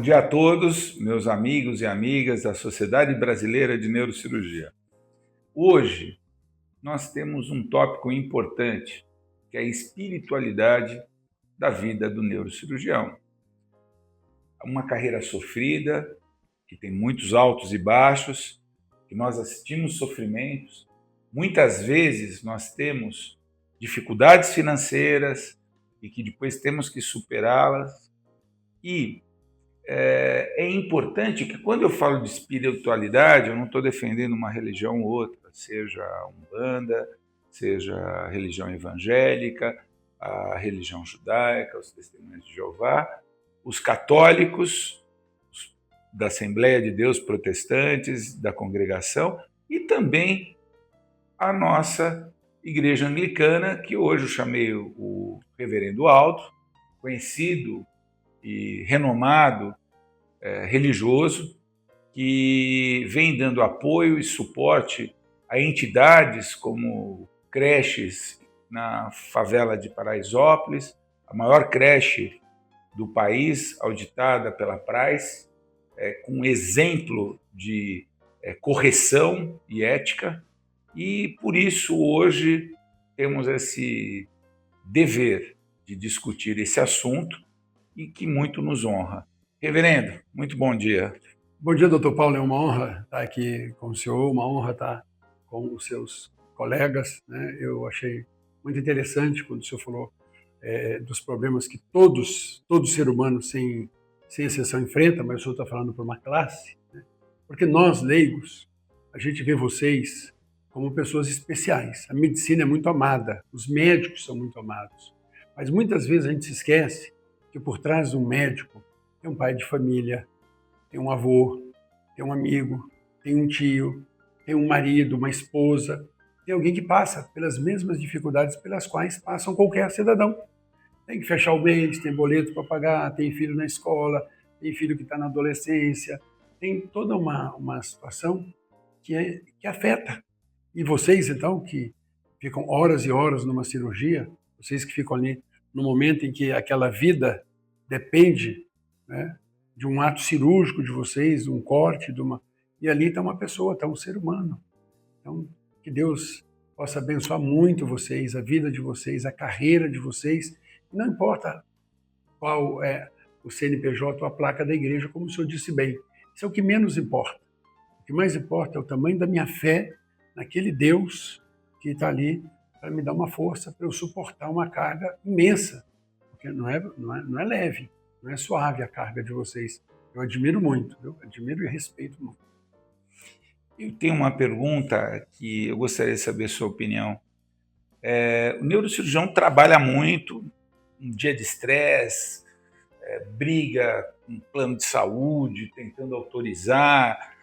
dia a todos, meus amigos e amigas da Sociedade Brasileira de Neurocirurgia. Hoje, nós temos um tópico importante, que é a espiritualidade da vida do neurocirurgião. Uma carreira sofrida, que tem muitos altos e baixos, que nós assistimos sofrimentos. Muitas vezes nós temos dificuldades financeiras e que depois temos que superá-las. E é importante que quando eu falo de espiritualidade, eu não estou defendendo uma religião ou outra, seja a Umbanda, seja a religião evangélica, a religião judaica, os testemunhos de Jeová, os católicos, da Assembleia de Deus protestantes, da congregação, e também a nossa igreja anglicana, que hoje eu chamei o reverendo Aldo, conhecido e renomado religioso, que vem dando apoio e suporte a entidades como creches na favela de Paraisópolis, a maior creche do país, auditada pela Price, com exemplo de correção e ética, e por isso hoje temos esse dever de discutir esse assunto e que muito nos honra. Reverendo, muito bom dia. Bom dia, doutor Paulo. É uma honra estar aqui com o senhor, uma honra estar com os seus colegas, né? Eu achei muito interessante quando o senhor falou dos problemas que todo ser humano, sem exceção, enfrenta, mas o senhor está falando para uma classe, né? Porque nós, leigos, a gente vê vocês como pessoas especiais. A medicina é muito amada, os médicos são muito amados, mas muitas vezes a gente se esquece que por trás de um médico tem um pai de família, tem um avô, tem um amigo, tem um tio, tem um marido, uma esposa, tem alguém que passa pelas mesmas dificuldades pelas quais passam qualquer cidadão. Tem que fechar o mês, tem boleto para pagar, tem filho na escola, tem filho que está na adolescência, tem toda uma situação que afeta. E vocês, então, que ficam horas e horas numa cirurgia, vocês que ficam ali no momento em que aquela vida depende, né, de um ato cirúrgico de vocês, de um corte, e ali está uma pessoa, está um ser humano. Então, que Deus possa abençoar muito vocês, a vida de vocês, a carreira de vocês. Não importa qual é o CNPJ ou a placa da igreja, como o senhor disse bem. Isso é o que menos importa. O que mais importa é o tamanho da minha fé naquele Deus que está ali para me dar uma força para eu suportar uma carga imensa, porque não é leve. Não é suave a carga de vocês. Eu admiro muito, eu admiro e respeito muito. Eu tenho uma pergunta que eu gostaria de saber a sua opinião. O neurocirurgião trabalha muito, um dia de estresse, briga com um plano de saúde, tentando autorizar,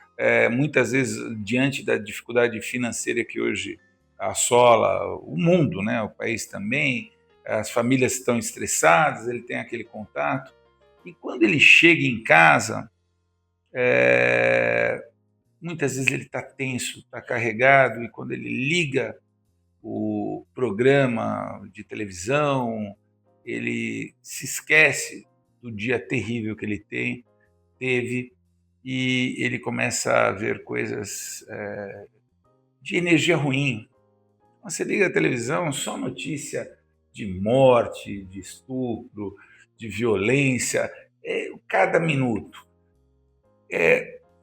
muitas vezes diante da dificuldade financeira que hoje assola o mundo, né? O país também, as famílias estão estressadas, ele tem aquele contato. E quando ele chega em casa, muitas vezes ele está tenso, está carregado, e quando ele liga o programa de televisão, ele se esquece do dia terrível que ele teve, e ele começa a ver coisas de energia ruim. Você liga a televisão, só notícia de morte, de estupro, de violência, cada minuto.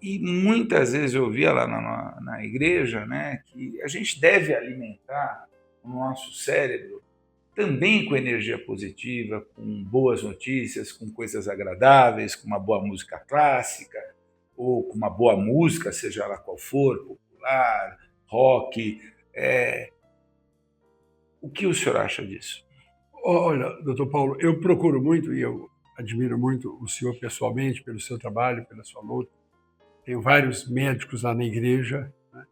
E muitas vezes eu via lá na igreja, né, que a gente deve alimentar o nosso cérebro também com energia positiva, com boas notícias, com coisas agradáveis, com uma boa música clássica, ou com uma boa música, seja ela qual for, popular, rock. O que o senhor acha disso? Olha, doutor Paulo, eu procuro muito, e eu admiro muito o senhor pessoalmente, pelo seu trabalho, pela sua luta. Tenho vários médicos lá na igreja, né?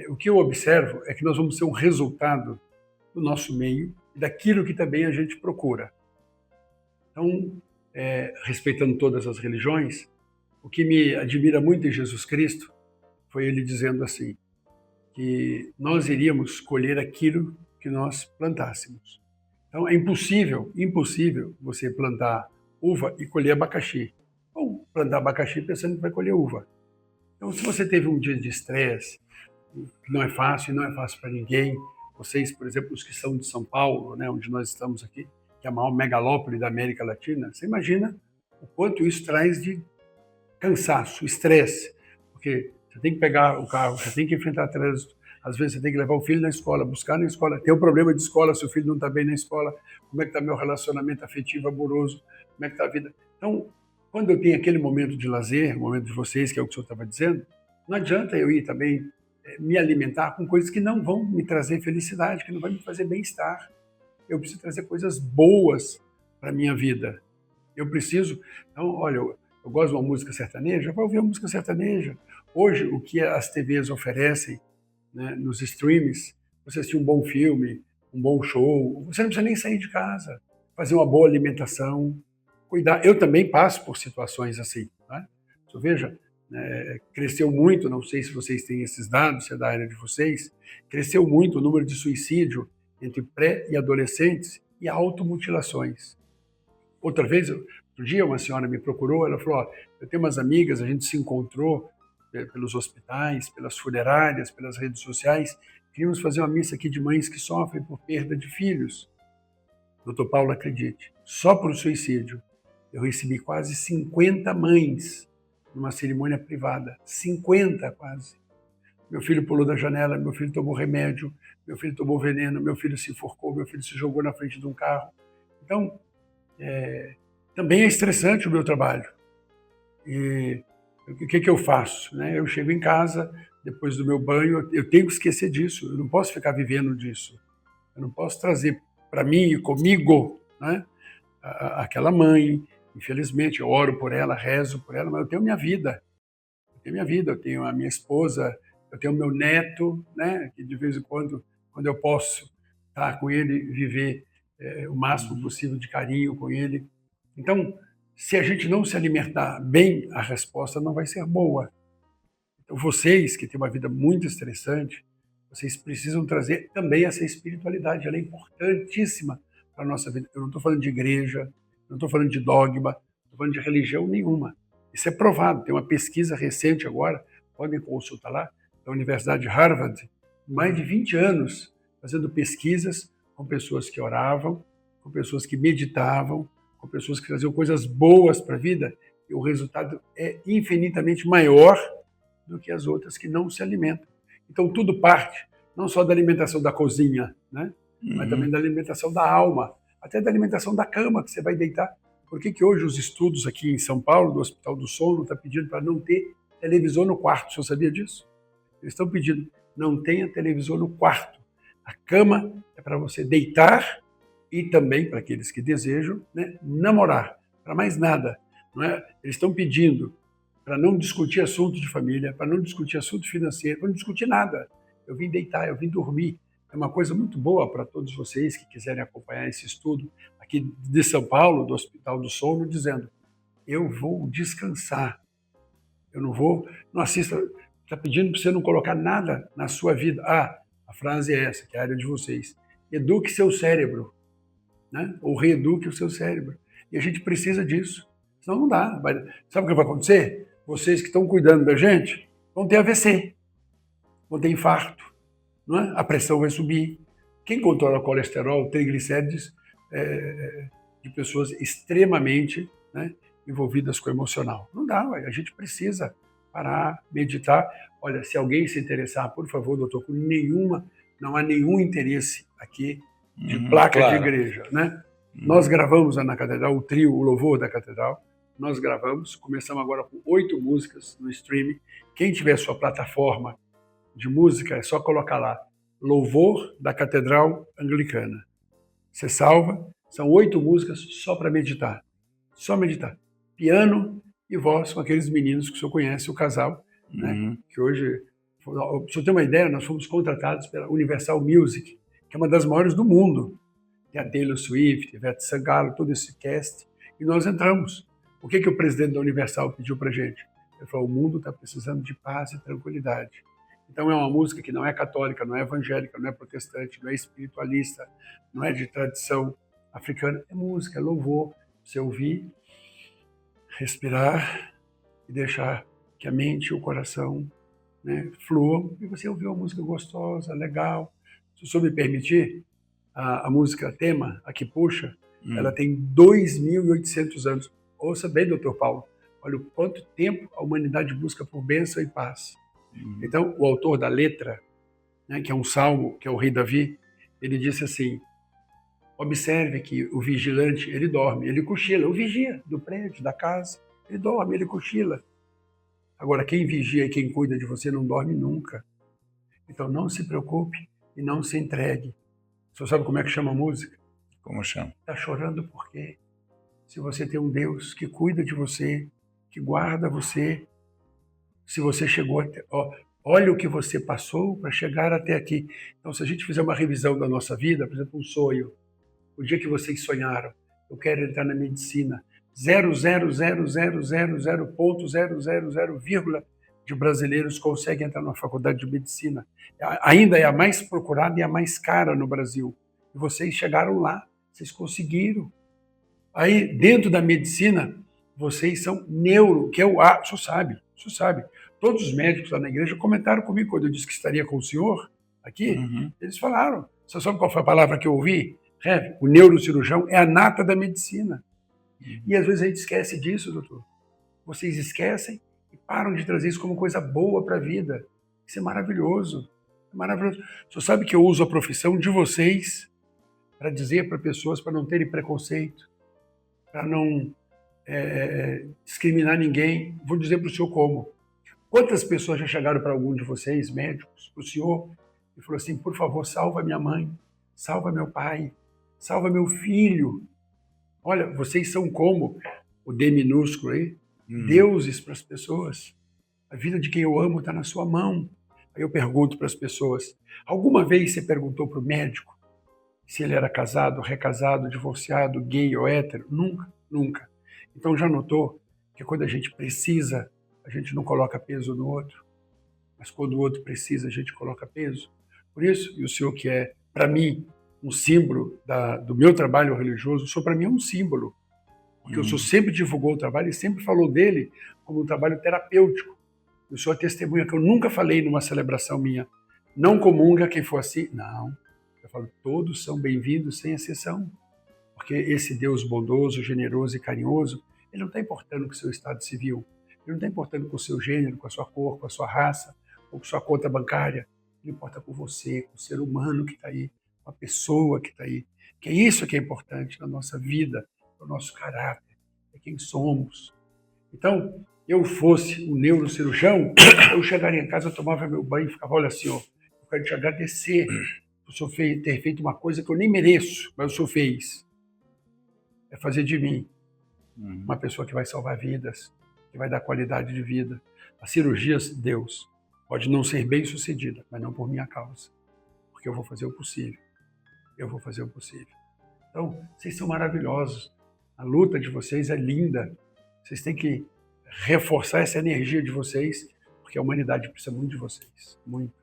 O que eu observo é que nós vamos ser um resultado do nosso meio e daquilo que também a gente procura. Então, respeitando todas as religiões, o que me admira muito em Jesus Cristo foi ele dizendo assim, que nós iríamos colher aquilo que nós plantássemos. Então é impossível você plantar uva e colher abacaxi. Ou plantar abacaxi pensando que vai colher uva. Então, se você teve um dia de estresse, que não é fácil, e não é fácil para ninguém, vocês, por exemplo, os que são de São Paulo, né, onde nós estamos aqui, que é a maior megalópole da América Latina, você imagina o quanto isso traz de cansaço, estresse, porque você tem que pegar o carro, você tem que enfrentar trânsito, às vezes você tem que levar o filho na escola, buscar na escola, tem um problema de escola, seu filho não está bem na escola, como é que está meu relacionamento afetivo, amoroso, como é que está a vida. Então, quando eu tenho aquele momento de lazer, o momento de vocês, que é o que o senhor estava dizendo, não adianta eu ir também me alimentar com coisas que não vão me trazer felicidade, que não vão me fazer bem-estar. Eu preciso trazer coisas boas para a minha vida. Eu preciso... Então, olha, eu gosto de uma música sertaneja, eu vou ouvir uma música sertaneja. Hoje, o que as TVs oferecem, né, nos streams, você assistir um bom filme, um bom show, você não precisa nem sair de casa, fazer uma boa alimentação, cuidar. Eu também passo por situações assim. Né? Você veja, cresceu muito, não sei se vocês têm esses dados, se é da área de vocês, cresceu muito o número de suicídio entre pré e adolescentes e automutilações. Outro dia uma senhora me procurou, ela falou, eu tenho umas amigas, a gente se encontrou pelos hospitais, pelas funerárias, pelas redes sociais, queríamos fazer uma missa aqui de mães que sofrem por perda de filhos. Doutor Paulo, acredite, só por suicídio, eu recebi quase 50 mães numa cerimônia privada, 50 quase. Meu filho pulou da janela, meu filho tomou remédio, meu filho tomou veneno, meu filho se enforcou, meu filho se jogou na frente de um carro. Então, também é estressante o meu trabalho. E o que eu faço? Né? Eu chego em casa, depois do meu banho, eu tenho que esquecer disso, eu não posso ficar vivendo disso. Eu não posso trazer para mim e comigo, né, aquela mãe. Infelizmente, eu oro por ela, rezo por ela, mas eu tenho minha vida. Eu tenho a minha esposa, eu tenho o meu neto, né, que de vez em quando eu posso estar com ele, viver o máximo possível de carinho com ele. Então, se a gente não se alimentar bem, a resposta não vai ser boa. Então, vocês que têm uma vida muito estressante, vocês precisam trazer também essa espiritualidade. Ela é importantíssima para a nossa vida. Eu não estou falando de igreja, não estou falando de dogma, não estou falando de religião nenhuma. Isso é provado. Tem uma pesquisa recente agora, podem consultar lá, da Universidade de Harvard, mais de 20 anos, fazendo pesquisas com pessoas que oravam, com pessoas que meditavam, com pessoas que traziam coisas boas para a vida, e o resultado é infinitamente maior do que as outras que não se alimentam. Então, tudo parte, não só da alimentação da cozinha, né? Mas também da alimentação da alma, até da alimentação da cama, que você vai deitar. Por que hoje os estudos aqui em São Paulo, do Hospital do Sono, estão pedindo para não ter televisor no quarto? Você sabia disso? Eles estão pedindo, não tenha televisor no quarto. A cama é para você deitar e também para aqueles que desejam, né, namorar, para mais nada. Não é? Eles estão pedindo para não discutir assunto de família, para não discutir assunto financeiro, para não discutir nada. Eu vim deitar, eu vim dormir. É uma coisa muito boa para todos vocês que quiserem acompanhar esse estudo aqui de São Paulo, do Hospital do Sono, dizendo, eu vou descansar. Eu não assista, está pedindo para você não colocar nada na sua vida. A frase é essa, que é a área de vocês. Eduque seu cérebro, né? Ou reeduque o seu cérebro. E a gente precisa disso. Senão não dá. Sabe o que vai acontecer? Vocês que estão cuidando da gente vão ter AVC, vão ter infarto, não é? A pressão vai subir. Quem controla o colesterol, triglicérides, de pessoas extremamente, né, envolvidas com o emocional? Não dá, a gente precisa parar, meditar. Olha, se alguém se interessar, por favor, doutor, não há nenhum interesse aqui de placa de igreja, né? Nós gravamos na Catedral, o trio, o Louvor da Catedral, nós gravamos, começamos agora com 8 músicas no streaming. Quem tiver sua plataforma de música, é só colocar lá, Louvor da Catedral Anglicana. Você salva, são 8 músicas só para meditar. Só meditar. Piano e voz com aqueles meninos que o senhor conhece, o casal, né? Que hoje, para o senhor ter uma ideia, nós fomos contratados pela Universal Music, que é uma das maiores do mundo. Tem a Taylor Swift, Ivete Sangalo, todo esse cast, e nós entramos. O que o presidente da Universal pediu para a gente? Ele falou, o mundo está precisando de paz e tranquilidade. Então é uma música que não é católica, não é evangélica, não é protestante, não é espiritualista, não é de tradição africana. É música, é louvor. Você ouvir, respirar e deixar que a mente e o coração, né, fluam, e você ouvir uma música gostosa, legal. Se o senhor me permitir, a música tema, a que puxa, ela tem 2.800 anos. Ouça bem, doutor Paulo, olha o quanto tempo a humanidade busca por bênção e paz. Então, o autor da letra, né, que é um salmo, que é o rei Davi, ele disse assim: observe que o vigilante, ele dorme, ele cochila, o vigia do prédio, da casa, ele dorme, ele cochila. Agora, quem vigia e quem cuida de você não dorme nunca. Então, não se preocupe e não se entregue. O senhor sabe como é que chama a música? Como chama? Está chorando por quê? Se você tem um Deus que cuida de você, que guarda você, se você chegou até... olha o que você passou para chegar até aqui. Então, se a gente fizer uma revisão da nossa vida, por exemplo, um sonho, o dia que vocês sonharam, eu quero entrar na medicina, 0,000,000,000, de brasileiros conseguem entrar na faculdade de medicina. Ainda é a mais procurada e a mais cara no Brasil. E vocês chegaram lá, vocês conseguiram. Aí, dentro da medicina, vocês são neuro, que é o A, o senhor sabe. Todos os médicos lá na igreja comentaram comigo quando eu disse que estaria com o senhor aqui. Eles falaram. Você sabe qual foi a palavra que eu ouvi? O neurocirurgião é a nata da medicina. E às vezes a gente esquece disso, doutor. Vocês esquecem e param de trazer isso como coisa boa para a vida. Isso é maravilhoso. É maravilhoso. O senhor sabe que eu uso a profissão de vocês para dizer para pessoas para não terem preconceito, para não discriminar ninguém. Vou dizer para o senhor como. Quantas pessoas já chegaram para algum de vocês, médicos, para o senhor, e falou assim: por favor, salva minha mãe, salva meu pai, salva meu filho. Olha, vocês são como o D minúsculo aí, deuses para as pessoas. A vida de quem eu amo está na sua mão. Aí eu pergunto para as pessoas: alguma vez você perguntou para o médico se ele era casado, recasado, divorciado, gay ou hétero? Nunca, nunca. Então já notou que quando a gente precisa, a gente não coloca peso no outro, mas quando o outro precisa, a gente coloca peso. Por isso, e o senhor que é, para mim, um símbolo do meu trabalho religioso, o senhor para mim é um símbolo, porque o senhor sempre divulgou o trabalho e sempre falou dele como um trabalho terapêutico. O senhor é testemunha que eu nunca falei numa celebração minha: não comunga quem for assim. Não. Eu falo: todos são bem-vindos, sem exceção. Porque esse Deus bondoso, generoso e carinhoso, ele não está importando com o seu estado civil, ele não está importando com o seu gênero, com a sua cor, com a sua raça, ou com a sua conta bancária. Ele importa com você, com o ser humano que está aí, com a pessoa que está aí. Que é isso que é importante na nossa vida, no nosso caráter, é quem somos. Então, eu fosse um neurocirurgião, eu chegaria em casa, eu tomava meu banho e ficava: olha, senhor, eu quero te agradecer por o senhor ter feito uma coisa que eu nem mereço, mas o senhor fez. É fazer de mim uma pessoa que vai salvar vidas, que vai dar qualidade de vida. As cirurgias, Deus, pode não ser bem sucedida, mas não por minha causa, porque eu vou fazer o possível. Eu vou fazer o possível. Então, vocês são maravilhosos. A luta de vocês é linda. Vocês têm que reforçar essa energia de vocês, porque a humanidade precisa muito de vocês. Muito,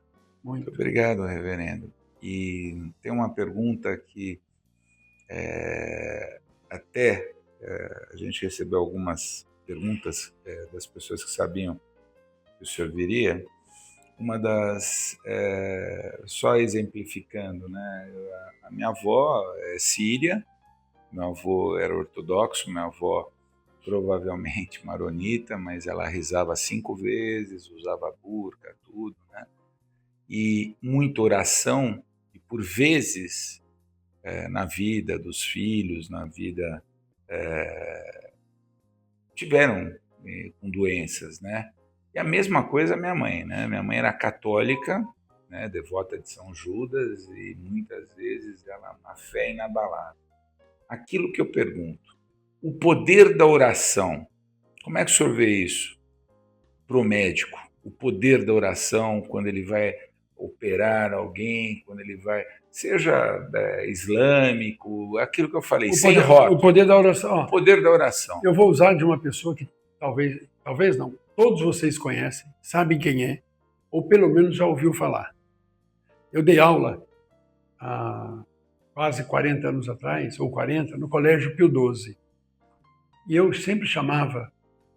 muito. Muito obrigado, reverendo. E tem uma pergunta que a gente recebeu algumas perguntas das pessoas que sabiam que o senhor viria. Uma das, só exemplificando, né? A minha avó é síria, meu avô era ortodoxo, minha avó provavelmente maronita, mas ela rezava 5 vezes, usava burca, tudo, né? E muita oração, e por vezes na vida dos filhos, na vida, tiveram com doenças, né? E a mesma coisa a minha mãe, né? Minha mãe era católica, né? Devota de São Judas, e muitas vezes ela na fé inabalável. Aquilo que eu pergunto: o poder da oração, como é que o senhor vê isso para o médico? O poder da oração quando ele vai operar alguém, quando ele vai, seja islâmico, aquilo que eu falei, sem rótulo. O poder da oração. O poder da oração. Eu vou usar de uma pessoa que talvez não, todos vocês conhecem, sabem quem é, ou pelo menos já ouviu falar. Eu dei aula há quase 40 anos atrás, ou 40, no Colégio Pio XII. E eu sempre chamava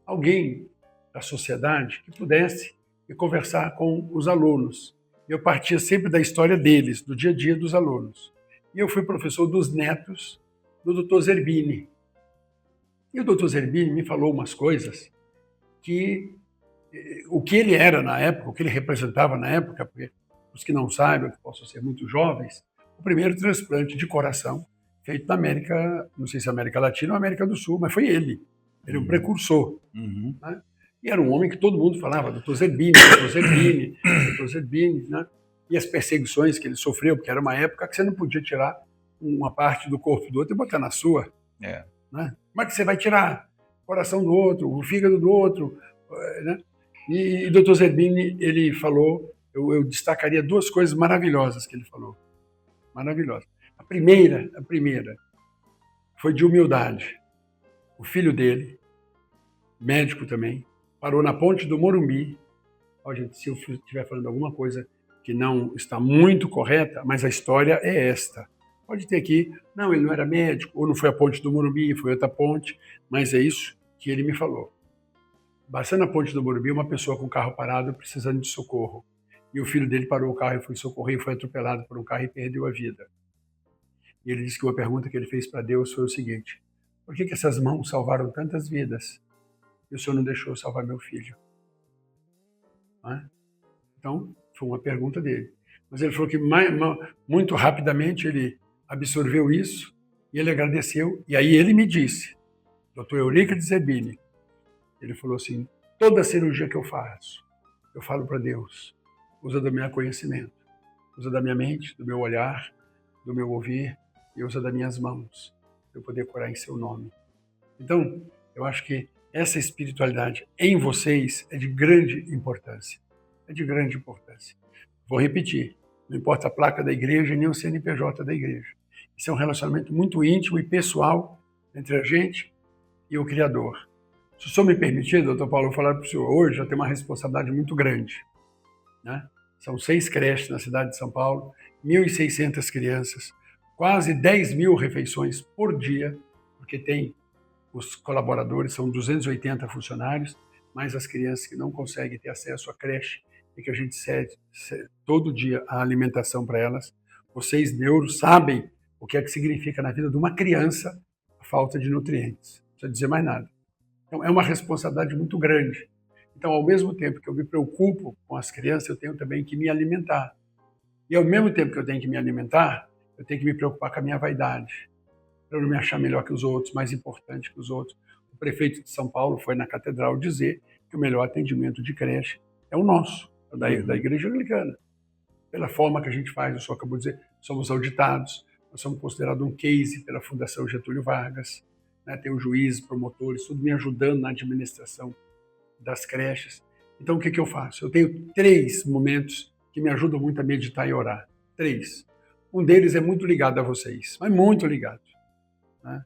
alguém da sociedade que pudesse conversar com os alunos. Eu partia sempre da história deles, do dia a dia dos alunos. E eu fui professor dos netos do Dr. Zerbini. E o Dr. Zerbini me falou umas coisas que o que ele era na época, o que ele representava na época, porque os que não saibam, que possam ser muito jovens, o primeiro transplante de coração feito na América, não sei se América Latina ou América do Sul, mas foi ele. Ele é um precursor. Né? E era um homem que todo mundo falava, Dr. Zerbini, Dr. Zerbini, Dr. Zerbini, né? E as perseguições que ele sofreu, porque era uma época que você não podia tirar uma parte do corpo do outro e botar na sua. Né? Como é que você vai tirar o coração do outro, o fígado do outro? Né? E o Dr. Zerbini, ele falou, eu destacaria duas coisas maravilhosas que ele falou. Maravilhosas. A primeira foi de humildade. O filho dele, médico também, parou na ponte do Morumbi. Ó, gente, se eu estiver falando alguma coisa que não está muito correta, mas a história é esta. Pode ter aqui, não, ele não era médico, ou não foi a ponte do Morumbi, foi outra ponte, mas é isso que ele me falou. Passando a ponte do Morumbi, uma pessoa com o carro parado precisando de socorro. E o filho dele parou o carro e foi socorrer e foi atropelado por um carro e perdeu a vida. E ele disse que uma pergunta que ele fez para Deus foi o seguinte: por que essas mãos salvaram tantas vidas e o Senhor não deixou salvar meu filho? Então, foi uma pergunta dele. Mas ele falou que muito rapidamente ele absorveu isso e ele agradeceu. E aí ele me disse, Dr. Euríclides Zerbini, ele falou assim: toda cirurgia que eu faço, eu falo para Deus, usa do meu conhecimento, usa da minha mente, do meu olhar, do meu ouvir e usa das minhas mãos para eu poder curar em seu nome. Então, eu acho que essa espiritualidade em vocês é de grande importância. É de grande importância. Vou repetir, não importa a placa da igreja nem o CNPJ da igreja. Isso é um relacionamento muito íntimo e pessoal entre a gente e o Criador. Se o senhor me permitir, doutor Paulo, eu falar para o senhor, hoje eu tenho uma responsabilidade muito grande. Né? São 6 creches na cidade de São Paulo, 1.600 crianças, quase 10.000 refeições por dia, porque tem os colaboradores, são 280 funcionários, mais as crianças que não conseguem ter acesso à creche e que a gente cede todo dia a alimentação para elas. Vocês, neuros, sabem o que é que significa na vida de uma criança a falta de nutrientes. Não precisa dizer mais nada. Então, é uma responsabilidade muito grande. Então, ao mesmo tempo que eu me preocupo com as crianças, eu tenho também que me alimentar. E ao mesmo tempo que eu tenho que me alimentar, eu tenho que me preocupar com a minha vaidade, para eu não me achar melhor que os outros, mais importante que os outros. O prefeito de São Paulo foi na catedral dizer que o melhor atendimento de creche é o nosso, da Igreja Anglicana. Pela forma que a gente faz, o senhor acabou de dizer, somos auditados, nós somos considerados um case pela Fundação Getúlio Vargas, né? Tem os juízes, promotores, tudo me ajudando na administração das creches. Então, o que eu faço? Eu tenho 3 momentos que me ajudam muito a meditar e orar. 3. Um deles é muito ligado a vocês, mas muito ligado. Né?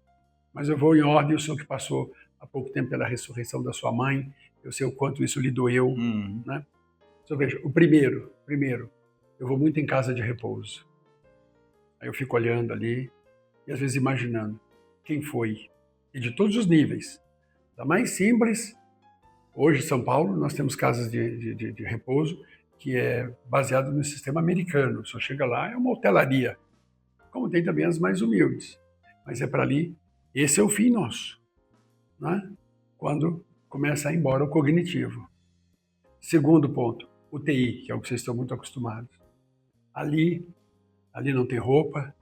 Mas eu vou em ordem, o senhor que passou há pouco tempo pela ressurreição da sua mãe, eu sei o quanto isso lhe doeu. Né? Então, veja, o primeiro, eu vou muito em casa de repouso. Aí eu fico olhando ali e às vezes imaginando quem foi. E de todos os níveis. Da mais simples, hoje em São Paulo nós temos casas de repouso que é baseado no sistema americano. O senhor chega lá, é uma hotelaria. Como tem também as mais humildes. Mas é para ali, esse é o fim nosso. Né? Quando começa a ir embora o cognitivo. Segundo ponto, UTI, que é o que vocês estão muito acostumados. Ali não tem roupa,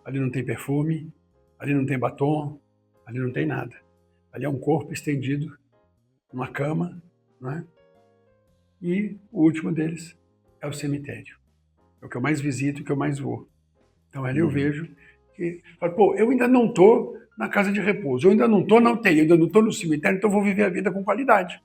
ali não tem perfume, ali não tem batom, ali não tem nada. Ali é um corpo estendido numa cama, né? E o último deles é o cemitério. É o que eu mais visito, o que eu mais vou. Então ali eu vejo que, pô, eu ainda não estou na casa de repouso, eu ainda não estou na UTI, eu ainda não estou no cemitério, então eu vou viver a vida com qualidade.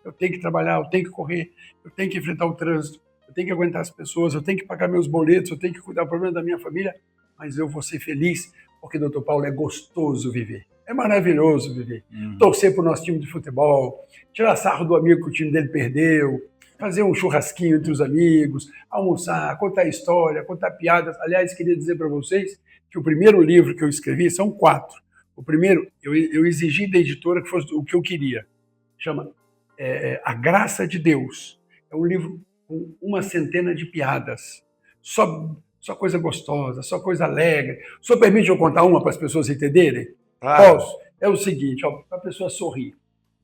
Eu tenho que trabalhar, eu tenho que correr, eu tenho que enfrentar o trânsito, eu tenho que aguentar as pessoas, eu tenho que pagar meus boletos, eu tenho que cuidar do problema da minha família, mas eu vou ser feliz, porque, doutor Paulo, é gostoso viver. É maravilhoso viver. Torcer para o nosso time de futebol, tirar sarro do amigo que o time dele perdeu, fazer um churrasquinho entre os amigos, almoçar, contar história, contar piadas. Aliás, queria dizer para vocês que o primeiro livro que eu escrevi, são 4. O primeiro, eu exigi da editora que fosse o que eu queria. Chama A Graça de Deus. É um livro com 100 de piadas. Só coisa gostosa, só coisa alegre. O senhor permite eu contar uma para as pessoas entenderem? Claro. Posso? É o seguinte, para a pessoa sorrir.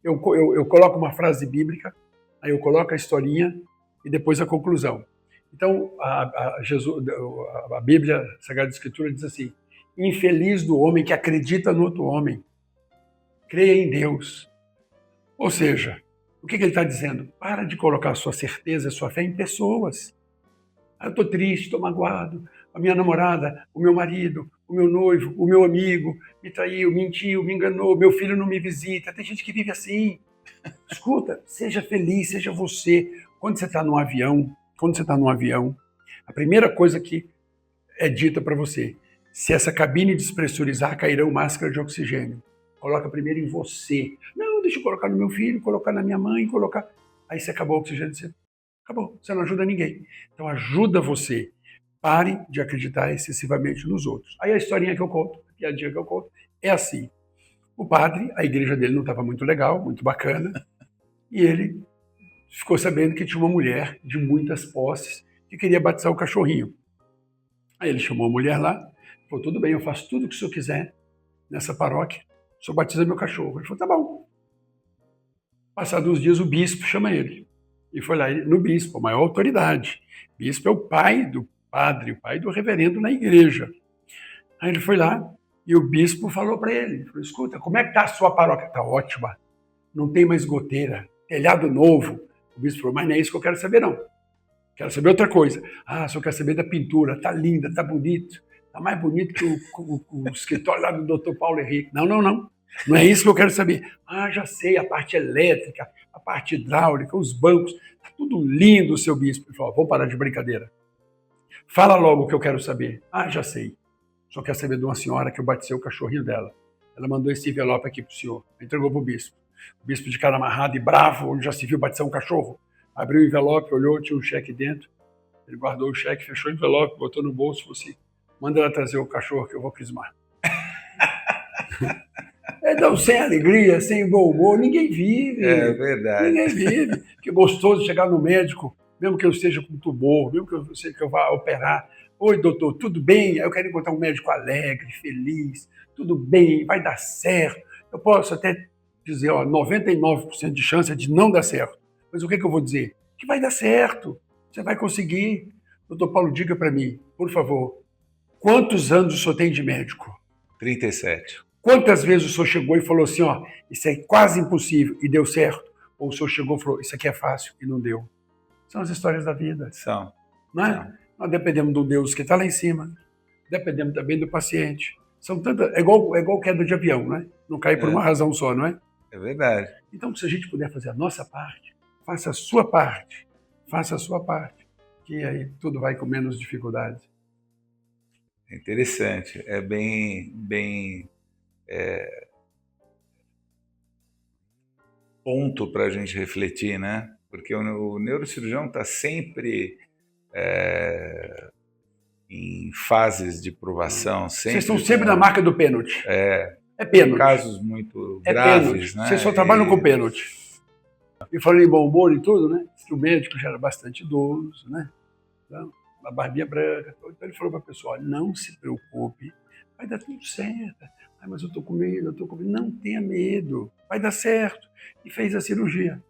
Eu coloco uma frase bíblica, aí eu coloco a historinha e depois a conclusão. Então, a Bíblia, a Sagrada Escritura, diz assim: infeliz do homem que acredita no outro homem. Creia em Deus. Ou seja, o que ele está dizendo? Para de colocar a sua certeza, a sua fé em pessoas. Eu estou triste, estou magoado. A minha namorada, o meu marido, o meu noivo, o meu amigo me traiu, mentiu, me enganou, meu filho não me visita. Tem gente que vive assim. Escuta, seja feliz, seja você. Quando você está num avião, a primeira coisa que é dita para você: se essa cabine despressurizar, cairão máscaras de oxigênio. Coloca primeiro em você. Não, deixa eu colocar no meu filho, colocar na minha mãe, colocar. Aí você acabou o oxigênio, você acabou. Você não ajuda ninguém. Então ajuda você. Pare de acreditar excessivamente nos outros. Aí a historinha que eu conto, a piadinha que eu conto, é assim. O padre, a igreja dele não estava muito legal, muito bacana, e ele ficou sabendo que tinha uma mulher de muitas posses que queria batizar o cachorrinho. Aí ele chamou a mulher lá, falou: tudo bem, eu faço tudo o que o senhor quiser nessa paróquia, o senhor batiza meu cachorro. Ele falou: tá bom. Passados uns dias, o bispo chama ele. E foi lá no bispo, a maior autoridade. O bispo é o pai do padre, o pai do reverendo na igreja. Aí ele foi lá e o bispo falou para ele: falou, escuta, como é que está a sua paróquia? Está ótima, não tem mais goteira, telhado novo. O bispo falou: mas não é isso que eu quero saber, não. Quero saber outra coisa. Ah, só quero saber da pintura, tá linda, tá bonito. Tá mais bonito que o escritório lá do Dr. Paulo Henrique. Não, não, não. Não é isso que eu quero saber. Ah, já sei, a parte elétrica, a parte hidráulica, os bancos. Tá tudo lindo, seu bispo. Ele falou: vamos parar de brincadeira. Fala logo o que eu quero saber. Ah, já sei. Só quero saber de uma senhora que eu batizei o cachorrinho dela. Ela mandou esse envelope aqui pro senhor. Entregou pro bispo. O bispo de cara amarrado e bravo, onde já se viu batizar um cachorro. Abriu o envelope, olhou, tinha um cheque dentro. Ele guardou o cheque, fechou o envelope, botou no bolso e falou assim: manda ela trazer o cachorro que eu vou crismar. Então, sem alegria, sem bom humor, ninguém vive. É verdade. Ninguém vive. Que gostoso chegar no médico, mesmo que eu esteja com tumor, mesmo que eu sei que eu vá operar. Oi, doutor, tudo bem? Eu quero encontrar um médico alegre, feliz. Tudo bem, vai dar certo. Eu posso até dizer, 99% de chance de não dar certo. Mas o que eu vou dizer? Que vai dar certo. Você vai conseguir. Doutor Paulo, diga para mim, por favor, quantos anos o senhor tem de médico? 37. Quantas vezes o senhor chegou e falou assim, isso é quase impossível e deu certo? Ou o senhor chegou e falou, isso aqui é fácil e não deu? São as histórias da vida. São. Não é? São. Nós dependemos do Deus que está lá em cima, dependemos também do paciente. São tantas, é igual queda de avião, né? Não cai por uma razão só, não é? É verdade. Então, se a gente puder fazer a nossa parte, faça a sua parte, que aí tudo vai com menos dificuldade. É interessante, é bem ponto para a gente refletir, né? Porque o neurocirurgião está sempre em fases de provação. Vocês estão sempre na marca do pênalti. É pênalti. Casos muito graves, né? Vocês só trabalham com pênalti. E falando em bom humor e tudo, né? Que o médico já era bastante idoso, né? Então, a barbinha branca. Então ele falou para a pessoa: não se preocupe, vai dar tudo certo. Ai, mas eu estou com medo, Não tenha medo, vai dar certo. E fez a cirurgia.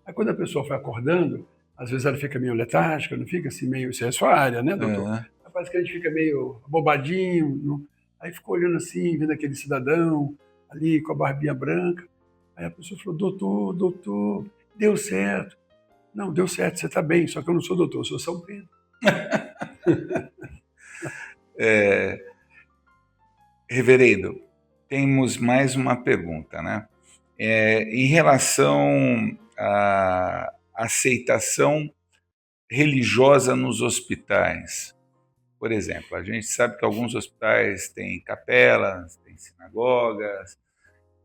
Aí quando a pessoa foi acordando, às vezes ela fica meio letárgica, não fica assim meio... Isso é a sua área, né, doutor? Parece que a gente fica meio bobadinho. Não? Aí ficou olhando assim, vendo aquele cidadão ali com a barbinha branca. Aí a pessoa falou: doutor, deu certo. Não, deu certo, você está bem, só que eu não sou doutor, eu sou São Pedro. Reverendo, temos mais uma pergunta, né? Em relação à aceitação religiosa nos hospitais. Por exemplo, a gente sabe que alguns hospitais têm capelas, têm sinagogas.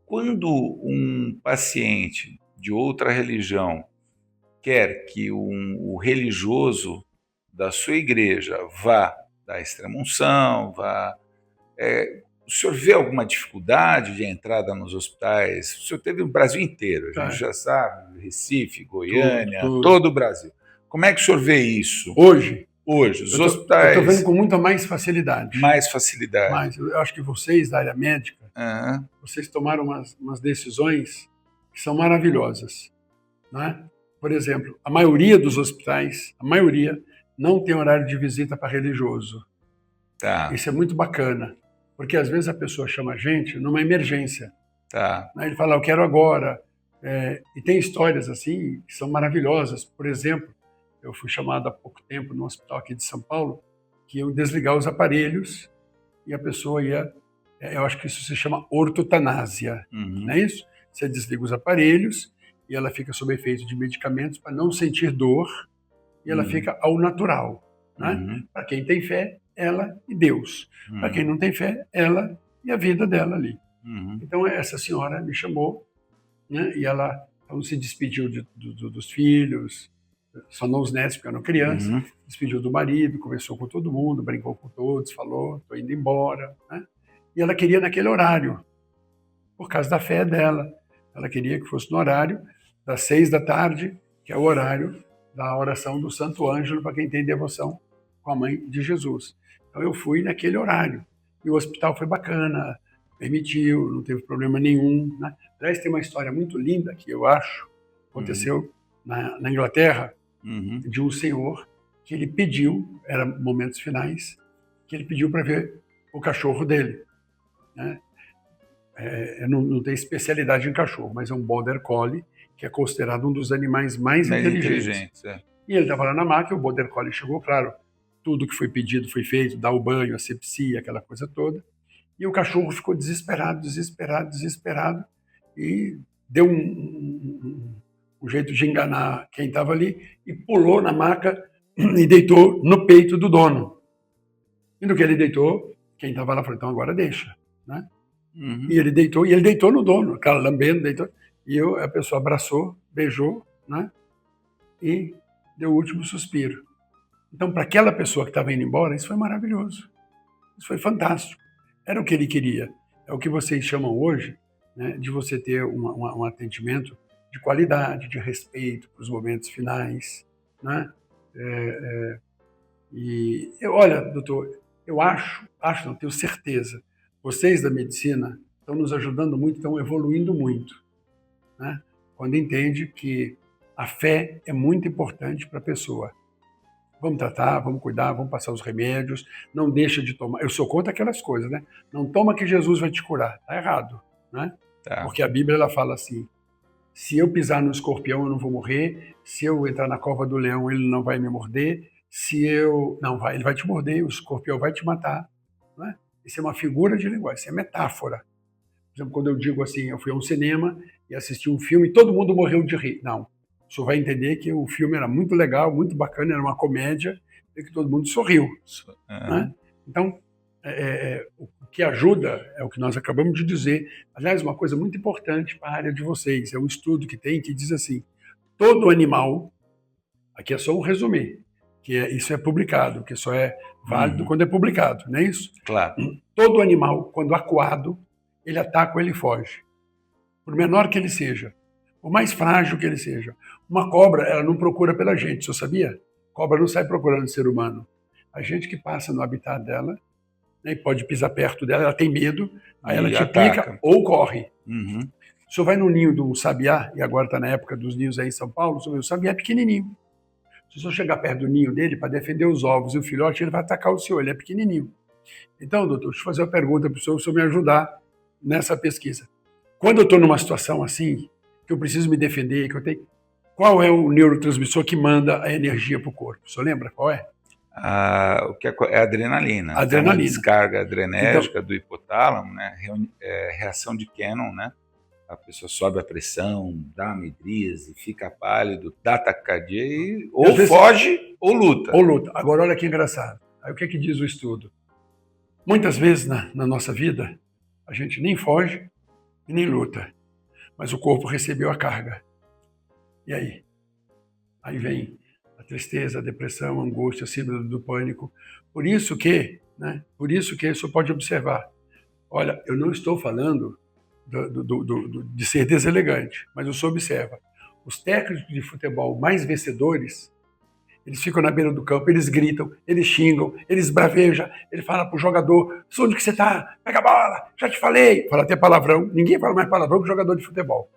Quando um paciente de outra religião quer que o religioso da sua igreja vá dar extrema-unção, o senhor vê alguma dificuldade de entrada nos hospitais? O senhor teve o Brasil inteiro, a gente já sabe, Recife, Goiânia, todo o Brasil. Como é que o senhor vê isso? Hoje, os eu hospitais... estou vendo com muita mais facilidade. Mais facilidade. Mas eu acho que vocês, da área médica, vocês tomaram umas decisões que são maravilhosas. Né? Por exemplo, a maioria dos hospitais, não tem horário de visita para religioso. Tá. Isso é muito bacana, porque às vezes a pessoa chama a gente numa emergência. Tá. Né? Ele fala, eu quero agora. E tem histórias assim que são maravilhosas. Por exemplo, eu fui chamado há pouco tempo no hospital aqui de São Paulo, que iam desligar os aparelhos e a pessoa ia... Eu acho que isso se chama ortotanásia, não é isso? Você desliga os aparelhos e ela fica sob efeito de medicamentos para não sentir dor e ela fica ao natural. Né? Para quem tem fé, ela e Deus. Para quem não tem fé, ela e a vida dela ali. Então essa senhora me chamou, né? E ela então, se despediu dos filhos, só não os netos porque eram crianças, despediu do marido, conversou com todo mundo, brincou com todos, falou, estou indo embora. Né? E ela queria naquele horário, por causa da fé dela. Ela queria que fosse no horário das 6 da tarde, que é o horário da oração do Santo Ângelo, para quem tem devoção com a mãe de Jesus. Então eu fui naquele horário. E o hospital foi bacana, permitiu, não teve problema nenhum. Né? Aliás, tem uma história muito linda que eu acho, aconteceu na Inglaterra, de um senhor que ele pediu, era momentos finais, que ele pediu para ver o cachorro dele. Né? Não tem especialidade em cachorro, mas é um Border Collie, que é considerado um dos animais mais inteligentes. E ele estava lá na maca, o Border Collie chegou, claro, tudo que foi pedido foi feito, dar o banho, asepsia, aquela coisa toda. E o cachorro ficou desesperado, e deu um jeito de enganar quem estava ali e pulou na maca e deitou no peito do dono. E no que ele deitou, quem estava lá falou, então agora deixa. Né? E ele deitou no dono, cara, lambendo, deitou. E a pessoa abraçou, beijou, né? E deu o último suspiro. Então, para aquela pessoa que estava indo embora, isso foi maravilhoso. Isso foi fantástico. Era o que ele queria. É o que vocês chamam hoje, né, de você ter um atendimento de qualidade, de respeito para os momentos finais. Né? Olha, doutor, eu não, tenho certeza, vocês da medicina estão nos ajudando muito, estão evoluindo muito. Né? Quando entende que a fé é muito importante para a pessoa. Vamos tratar, vamos cuidar, vamos passar os remédios, não deixa de tomar. Eu sou contra aquelas coisas, né? Não toma que Jesus vai te curar. Está errado, né? Tá. Porque a Bíblia ela fala assim, se eu pisar no escorpião eu não vou morrer, se eu entrar na cova do leão ele não vai me morder, ele vai te morder, o escorpião vai te matar. Né? Isso é uma figura de linguagem, isso é metáfora. Por exemplo, quando eu digo assim, eu fui a um cinema e assisti um filme e todo mundo morreu de rir. Não. O senhor vai entender que o filme era muito legal, muito bacana, era uma comédia, e que todo mundo sorriu. Né? Então, o que ajuda é o que nós acabamos de dizer. Aliás, uma coisa muito importante para a área de vocês, é um estudo que tem que diz assim, todo animal, aqui é só um resumir, isso é publicado, que só é válido quando é publicado, não é isso? Claro. Todo animal, quando acuado, ele ataca ou ele foge. Por menor que ele seja, por mais frágil que ele seja. Uma cobra, ela não procura pela gente, você sabia? Cobra não sai procurando ser humano. A gente que passa no habitat dela, né, pode pisar perto dela, ela tem medo, aí ela te pica ou corre. O senhor vai no ninho do sabiá, e agora está na época dos ninhos aí em São Paulo, o sabiá é pequenininho. Se o senhor chegar perto do ninho dele para defender os ovos e o filhote, ele vai atacar o senhor, ele é pequenininho. Então, doutor, deixa eu fazer uma pergunta para o senhor me ajudar nessa pesquisa. Quando eu estou numa situação assim, que eu preciso me defender, qual é o neurotransmissor que manda a energia para o corpo? O senhor lembra qual é? O que é a adrenalina. Adrenalina. Uma descarga adrenérgica do hipotálamo, né? Reação de Cannon, né? A pessoa sobe a pressão, dá midrise, fica pálido, dá taquicardia e ou foge ou luta. Ou luta. Agora olha que engraçado. Aí o que diz o estudo? Muitas vezes na nossa vida, a gente nem foge e nem luta, mas o corpo recebeu a carga. E aí? Aí vem a tristeza, a depressão, a angústia, a síndrome do pânico. Por isso que, o senhor pode observar, Olha, eu não estou falando de ser deselegante, mas você observa, os técnicos de futebol mais vencedores, eles ficam na beira do campo, eles gritam, eles xingam, eles bravejam, ele fala pro jogador, onde que você tá? Pega a bola, já te falei. Fala até palavrão, ninguém fala mais palavrão que jogador de futebol.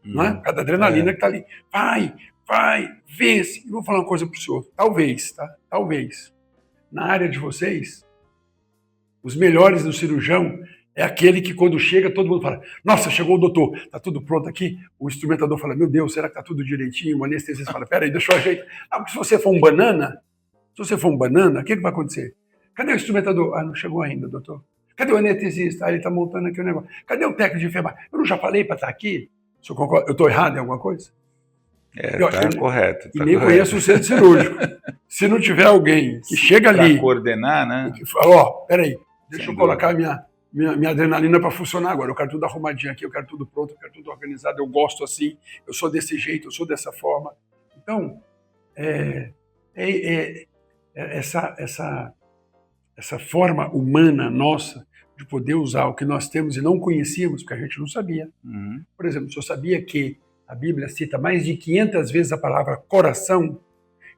Não é? Cada adrenalina que tá ali. Vai, vence. E vou falar uma coisa pro senhor, talvez, tá? Talvez, na área de vocês, os melhores do cirurgião é aquele que quando chega, todo mundo fala, nossa, chegou o doutor, tá tudo pronto aqui? O instrumentador fala, meu Deus, será que tá tudo direitinho? O anestesista fala, peraí, deixa eu ajeitar. Ah, porque se você for um banana, o que vai acontecer? Cadê o instrumentador? Ah, não chegou ainda, doutor. Cadê o anestesista? Ah, ele tá montando aqui o negócio. Cadê o técnico de enfermagem? Eu não já falei para estar aqui? O senhor concorda? Eu estou errado em alguma coisa? Tá correto. E nem conheço o centro cirúrgico. Se não tiver alguém que chega ali... Para coordenar, né? Que fala, peraí, deixa eu colocar minha adrenalina para funcionar agora. Eu quero tudo arrumadinho aqui, eu quero tudo pronto, eu quero tudo organizado, eu gosto assim, eu sou desse jeito, eu sou dessa forma. Então, essa forma humana nossa de poder usar o que nós temos e não conhecíamos, porque a gente não sabia. Por exemplo, o senhor sabia que a Bíblia cita mais de 500 vezes a palavra coração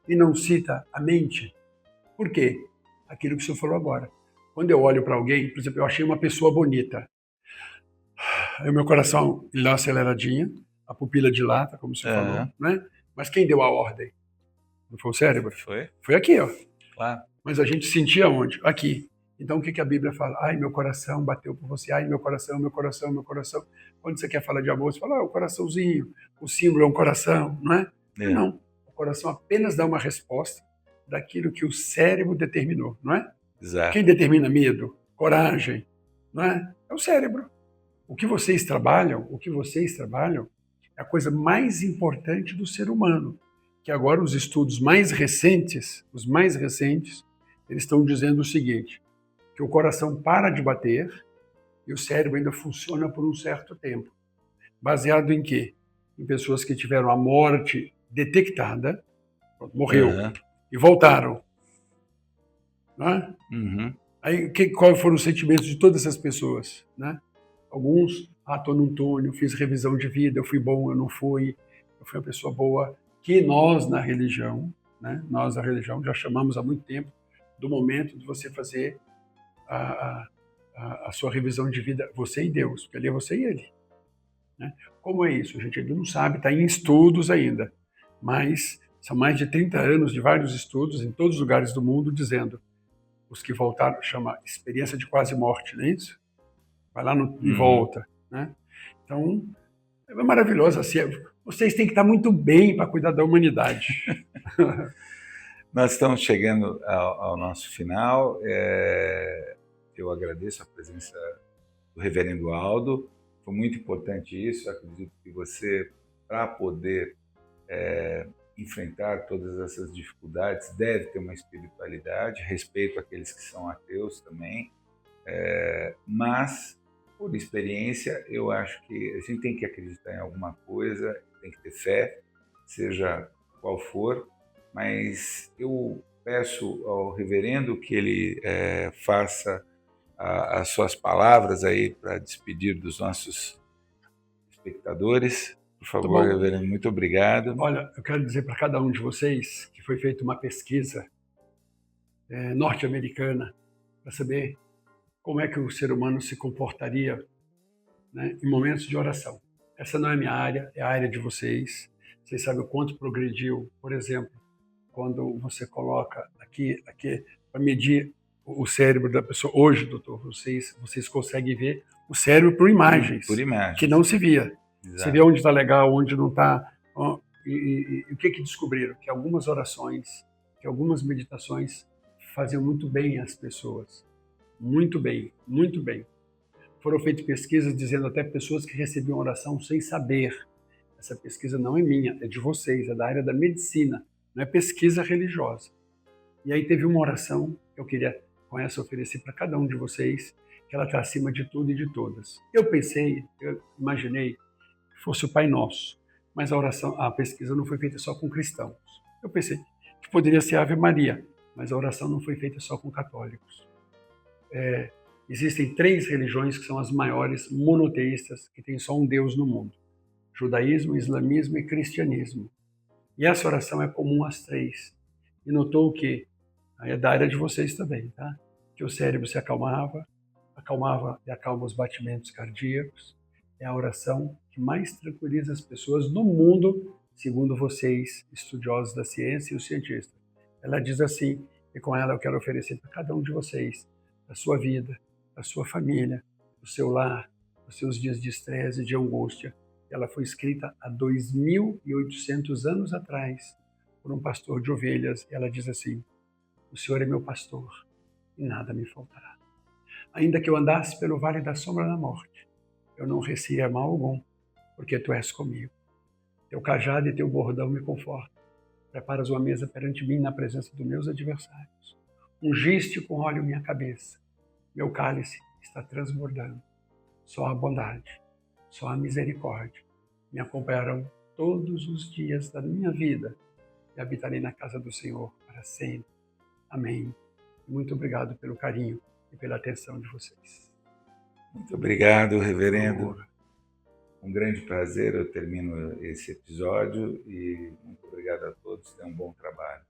e não cita a mente? Por quê? Aquilo que o senhor falou agora. Quando eu olho para alguém, por exemplo, eu achei uma pessoa bonita, aí o meu coração dá uma aceleradinha, a pupila dilata, como você falou, né? Mas quem deu a ordem? Não foi o cérebro? Foi aqui, ó. Claro. Mas a gente sentia onde? Aqui. Então o que a Bíblia fala? Ai, meu coração bateu por você. Ai, meu coração, meu coração, meu coração. Quando você quer falar de amor, você fala, o coraçãozinho, o símbolo é um coração, não é? Não. O coração apenas dá uma resposta daquilo que o cérebro determinou, não é? Exato. Quem determina medo, coragem, não é? É o cérebro. O que vocês trabalham é a coisa mais importante do ser humano. Que agora os estudos mais recentes, eles estão dizendo o seguinte, que o coração para de bater e o cérebro ainda funciona por um certo tempo. Baseado em quê? Em pessoas que tiveram a morte detectada, morreu, e voltaram. Não é? Aí, quais foram os sentimentos de todas essas pessoas? Né? Alguns, estou num túnel, fiz revisão de vida, eu fui bom, eu não fui, eu fui uma pessoa boa, que nós na religião, né? Nós na religião já chamamos há muito tempo do momento de você fazer a sua revisão de vida, você e Deus, porque ali é você e Ele. Né? Como é isso? A gente ainda não sabe, está em estudos ainda, mas são mais de 30 anos de vários estudos em todos os lugares do mundo dizendo, os que voltaram, chama experiência de quase morte, não é isso? Vai lá e volta. Né? Então, é maravilhoso. Assim, vocês têm que estar muito bem para cuidar da humanidade. Nós estamos chegando ao nosso final. Eu agradeço a presença do reverendo Aldo. Foi muito importante isso. Eu acredito que você, para poder enfrentar todas essas dificuldades, deve ter uma espiritualidade. Respeito aqueles que são ateus também. Mas, por experiência, eu acho que a gente tem que acreditar em alguma coisa, tem que ter fé, seja qual for. Mas eu peço ao reverendo que ele faça as suas palavras aí para despedir dos nossos espectadores. Por favor, reverendo, muito obrigado. Olha, eu quero dizer para cada um de vocês que foi feita uma pesquisa norte-americana para saber como é que o ser humano se comportaria, né, em momentos de oração. Essa não é minha área, é a área de vocês. Vocês sabem o quanto progrediu, por exemplo, quando você coloca aqui para medir o cérebro da pessoa. Hoje, doutor, vocês conseguem ver o cérebro por imagens, que não se via. Exato. Você vê onde está legal, onde não está. E o que descobriram? Que algumas orações, que algumas meditações faziam muito bem às pessoas. Muito bem, muito bem. Foram feitas pesquisas dizendo até pessoas que recebiam oração sem saber. Essa pesquisa não é minha, é de vocês, é da área da medicina. Não é pesquisa religiosa. E aí teve uma oração que eu queria com essa oferecer para cada um de vocês, que ela está acima de tudo e de todas. Eu imaginei que fosse o Pai Nosso, mas a pesquisa não foi feita só com cristãos. Eu pensei que poderia ser a Ave Maria, mas a oração não foi feita só com católicos. Existem 3 religiões que são as maiores monoteístas, que tem só um Deus no mundo: judaísmo, islamismo e cristianismo. E essa oração é comum às 3. E notou que, aí é da área de vocês também, tá? Que o cérebro se acalmava e acalma os batimentos cardíacos. É a oração que mais tranquiliza as pessoas no mundo, segundo vocês, estudiosos da ciência e os cientistas. Ela diz assim, e com ela eu quero oferecer para cada um de vocês a sua vida, a sua família, o seu lar, os seus dias de estresse e de angústia. Ela foi escrita há 2.800 anos atrás por um pastor de ovelhas. Ela diz assim: o Senhor é meu pastor e nada me faltará. Ainda que eu andasse pelo vale da sombra da morte, eu não receia mal algum, porque tu és comigo. Teu cajado e teu bordão me confortam. Preparas uma mesa perante mim na presença dos meus adversários. Ungiste com óleo minha cabeça. Meu cálice está transbordando. Só a bondade, só a misericórdia me acompanharão todos os dias da minha vida e habitarei na casa do Senhor para sempre. Amém. Muito obrigado pelo carinho e pela atenção de vocês. Muito obrigado, reverendo. Um grande prazer, eu termino esse episódio e muito obrigado a todos, tenham um bom trabalho.